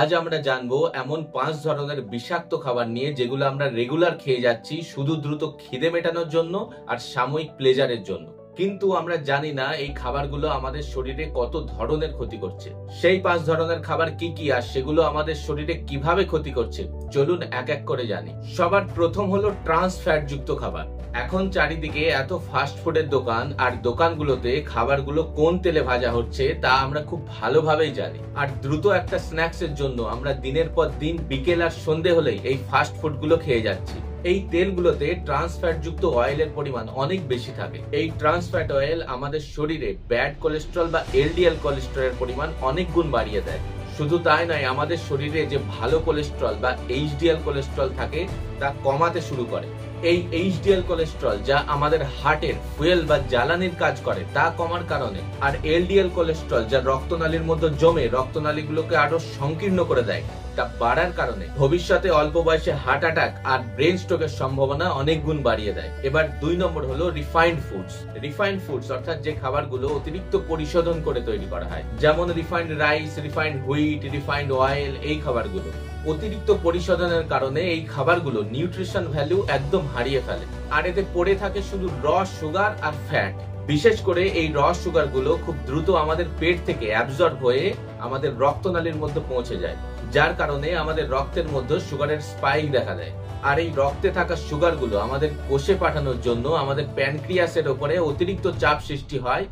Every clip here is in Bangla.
আজ আমরা জানবো এমন 5 ধরনের বিষাক্ত খাবার নিয়ে যেগুলো আমরা রেগুলার খেয়ে যাচ্ছি শুধু দ্রুত খিদে মেটানোর জন্য আর সাময়িক প্লেজারের জন্য, কিন্তু আমরা জানি না এই খাবারগুলো আমাদের শরীরে কত ধরনের ক্ষতি করছে। সেই 5 ধরনের খাবার কি কি আর সেগুলো আমাদের শরীরে কিভাবে ক্ষতি করছে চলুন এক এক করে জানি। সবার প্রথম হলো ট্রান্স ফ্যাট যুক্ত খাবার। এখন চারিদিকে এত ফাস্ট ফুডের দোকান আর দোকানগুলোতে খাবারগুলো কোন তেলে ভাজা হচ্ছে তা আমরা খুব ভালোভাবেই জানি। আর দ্রুত একটা স্ন্যাক্স এর জন্য আমরা দিনের পর দিন বিকেল আর সন্ধে হলেই এই ফাস্ট ফুড গুলো খেয়ে যাচ্ছি। এই তেলগুলোতে ট্রান্স ফ্যাট যুক্ত অয়েলের পরিমাণ অনেক বেশি থাকে। এই ট্রান্স ফ্যাট অয়েল আমাদের শরীরে ব্যাড কোলেস্ট্রল বা এলডিএল কোলেস্ট্রলের পরিমাণ অনেক গুণ বাড়িয়ে দেয়। শুধু তাই নয়, আমাদের শরীরে যে ভালো কোলেস্ট্রল বা এইচডিএল কোলেস্ট্রল থাকে তা কমাতে শুরু করে। এই এইচডিএল কোলেস্ট্রল যা আমাদের হার্টের ফুয়েল বা জ্বালানির কাজ করে তা কমার কারণে, আর এলডিএল কোলেস্ট্রল যা রক্তনালীর মধ্যে জমে রক্তনালীগুলোকে আরো সংকীর্ণ করে দেয়, তা বাড়ার কারণে ভবিষ্যতে অল্প বয়সে হার্ট অ্যাটাক আর ব্রেন স্ট্রোকের সম্ভাবনা অনেক গুণ বাড়িয়ে দেয়। এবার 2 নম্বর হলো রিফাইন্ড ফুডস। রিফাইন্ড ফুডস অর্থাৎ যে খাবারগুলো অতিরিক্ত পরিশোধন করে তৈরি করা হয়, যেমন refined rice, refined wheat, refined oil. এই খাবারগুলো অতিরিক্ত পরিশোধনের কারণে এই খাবারগুলো নিউট্রিশন ভ্যালু একদম হারিয়ে ফেলে, আর এতে পড়ে থাকে শুধু র সুগার আর ফ্যাট। বিশেষ করে এই র সুগার গুলো খুব দ্রুত আমাদের পেট থেকে অ্যাবজর্ব হয়ে আমাদের রক্তনালীর মধ্যে পৌঁছে যায়, যার কারণে আমাদের রক্তের মধ্যে সুগারের স্পাইক দেখা দেয়। আর এই রক্তে থাকা সুগার গুলো আমাদের কোষে পাঠানোর জন্য আমাদের প্যানক্রিয়াসের উপরে অতিরিক্ত চাপ সৃষ্টি হয়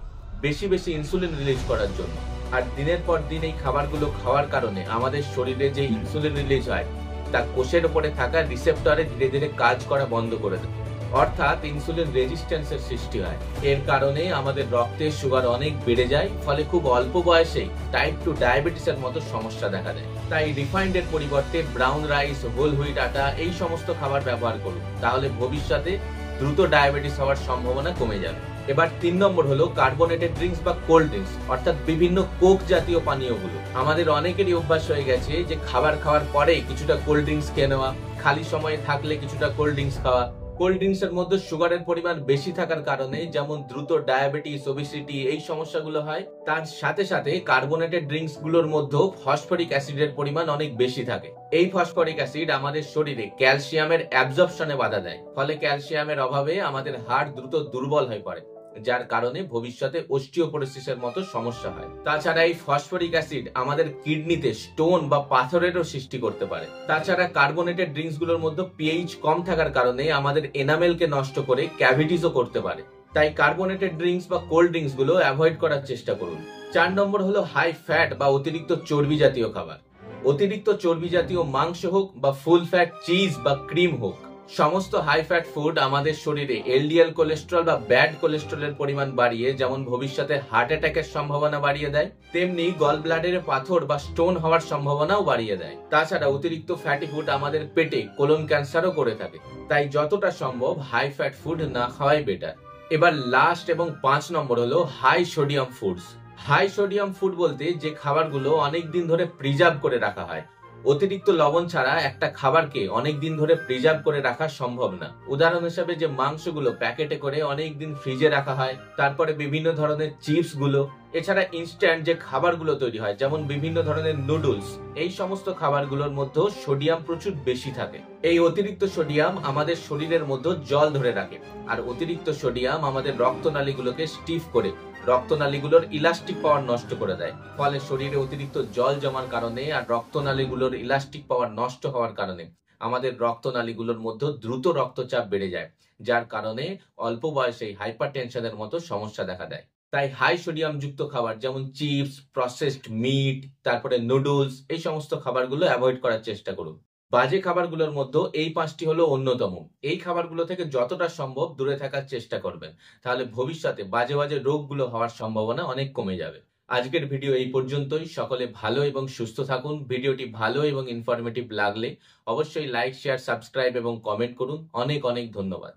বেশি বেশি ইনসুলিন রিলিজ করার জন্য। আর দিনের পর দিন এই খাবারগুলো খাওয়ার কারণে আমাদের শরীরে যে ইনসুলিন রিলিজ হয় তা কোষের উপরে থাকা রিসেপ্টরে ধীরে ধীরে কাজ করা বন্ধ করে দেয়, অর্থাৎ ইনসুলিন রেজিস্ট্যান্সের সৃষ্টি হয়। এর কারণে আমাদের রক্তে সুগার অনেক বেড়ে যায়, ফলে খুব অল্প বয়সেই টাইপ 2 ডায়াবেটিসের মতো সমস্যা দেখা দেয়। তাই রিফাইন্ড এর পরিবর্তে ব্রাউন রাইস, হোল হুইট আটা এই সমস্ত খাবার ব্যবহার করুন, তাহলে ভবিষ্যতে দ্রুত ডায়াবেটিস হওয়ার সম্ভাবনা কমে যাবে। এবার 3 নম্বর হলো কার্বোনেটেড ড্রিঙ্কস বা কোল্ড ড্রিঙ্কস, অর্থাৎ বিভিন্ন কোক জাতীয় পানীয়গুলো। আমাদের অনেকেরই অভ্যাস হয়ে গেছে যে খাবার খাওয়ার পরে কিছুটা কোল্ড ড্রিঙ্কস খেয়ে নেওয়া, খালি সময়ে থাকলে কিছুটা কোল্ড ড্রিঙ্কস খাওয়া। কোল্ড ড্রিঙ্কস এর মধ্যে সুগারের পরিমাণ বেশি থাকার কারণে যেমন দ্রুত ডায়াবেটিস, ওবেসিটি এই সমস্যাগুলো হয়, তার সাথে সাথে কার্বোনেটেড ড্রিঙ্কস গুলোর মধ্যে ফসফরিক অ্যাসিডের পরিমাণ অনেক বেশি থাকে। এই ফসফরিক অ্যাসিড আমাদের শরীরে ক্যালসিয়ামের অ্যাবজর্পশনে বাধা দেয়, ফলে ক্যালসিয়ামের অভাবে আমাদের হাড় দ্রুত দুর্বল হয়ে পড়ে, যার কারণে ভবিষ্যতে অস্টিওপোরোসিসের মতো সমস্যা হয়। তাছাড়া এই ফসফরিক অ্যাসিড আমাদের কিডনিতে স্টোন বা পাথরেরও সৃষ্টি করতে পারে। তাছাড়া কার্বোনেটেড ড্রিঙ্কস গুলোর মধ্যে পিএইচ কম থাকার কারণে আমাদের এনামেলকে নষ্ট করে ক্যাভিটিসও করতে পারে। তাই কার্বোনেটেড ড্রিঙ্কস বা কোল্ড ড্রিঙ্কস গুলো অ্যাভয়েড করার চেষ্টা করুন। 4 নম্বর হলো হাই ফ্যাট বা অতিরিক্ত চর্বি জাতীয় খাবার। অতিরিক্ত চর্বি জাতীয় মাংস হোক বা ফুল ফ্যাট চিজ বা ক্রিম হোক, সমস্ত হাই ফ্যাট ফুড আমাদের শরীরে এলডিএল কোলেস্ট্রল বা ব্যাড কোলেস্ট্রলের পরিমাণ বাড়িয়ে যেমন ভবিষ্যতে হার্ট অ্যাটাকের সম্ভাবনা বাড়িয়ে দেয়, তেমনি গল ব্লাডারে পাথর বা স্টোন হওয়ার সম্ভাবনাও বাড়িয়ে দেয়। তাছাড়া অতিরিক্ত ফ্যাটি ফুড আমাদের পেটে কোলন ক্যান্সারও করে থাকে। তাই যতটা সম্ভব হাই ফ্যাট ফুড না খাওয়াই বেটার। এবার লাস্ট এবং 5 নম্বর হলো high sodium foods. High sodium food বলতে যে খাবারগুলো অনেক দিন ধরে প্রিজার্ভ করে রাখা হয়। অতিরিক্ত লবণ ছাড়া একটা খাবারকে অনেক দিন ধরে প্রিজার্ভ করে রাখা সম্ভব না। উদাহরণ হিসেবে যে মাংসগুলো প্যাকেটে করে অনেক দিন ফ্রিজে রাখা হয়, তারপরে বিভিন্ন ধরনের চিপস গুলো, এছাড়া ইনস্ট্যান্ট যে খাবারগুলো তৈরি হয় যেমন বিভিন্ন ধরনের নুডলস, এই সমস্ত খাবারগুলোর মধ্যে সোডিয়াম প্রচুর বেশি থাকে। এই অতিরিক্ত সোডিয়াম আমাদের শরীরের মধ্যে জল ধরে রাখে, আর অতিরিক্ত সোডিয়াম আমাদের রক্তনালীগুলোকে স্টিফ করে রক্তনালীগুলোর ইলাস্টিক পাওয়ার নষ্ট করে দেয়। ফলে শরীরে অতিরিক্ত জল জমার কারণে আর রক্তনালীগুলোর ইলাস্টিক পাওয়ার নষ্ট হওয়ার কারণে আমাদের রক্তনালীগুলোর মধ্যে দ্রুত রক্তচাপ বেড়ে যায়, যার কারণে অল্প বয়সেই হাইপারটেনশনের মতো সমস্যা দেখা দেয়। তাই হাই সোডিয়াম যুক্ত খাবার যেমন চিপস, প্রসেসড মিট, তারপরে নুডলস, এই সমস্ত খাবারগুলো অ্যাভয়েড করার চেষ্টা করুন। বাজে খাবারগুলোর মধ্যে এই 5টি হলো অন্যতম। এই খাবারগুলো থেকে যতটা সম্ভব দূরে থাকার চেষ্টা করবেন, তাহলে ভবিষ্যতে বাজে বাজে রোগগুলো হওয়ার সম্ভাবনা অনেক কমে যাবে। আজকের ভিডিও এই পর্যন্তই। সকলে ভালো এবং সুস্থ থাকুন। ভিডিওটি ভালো এবং ইনফরমেটিভ লাগলে অবশ্যই লাইক, শেয়ার, সাবস্ক্রাইব এবং কমেন্ট করুন। অনেক অনেক ধন্যবাদ।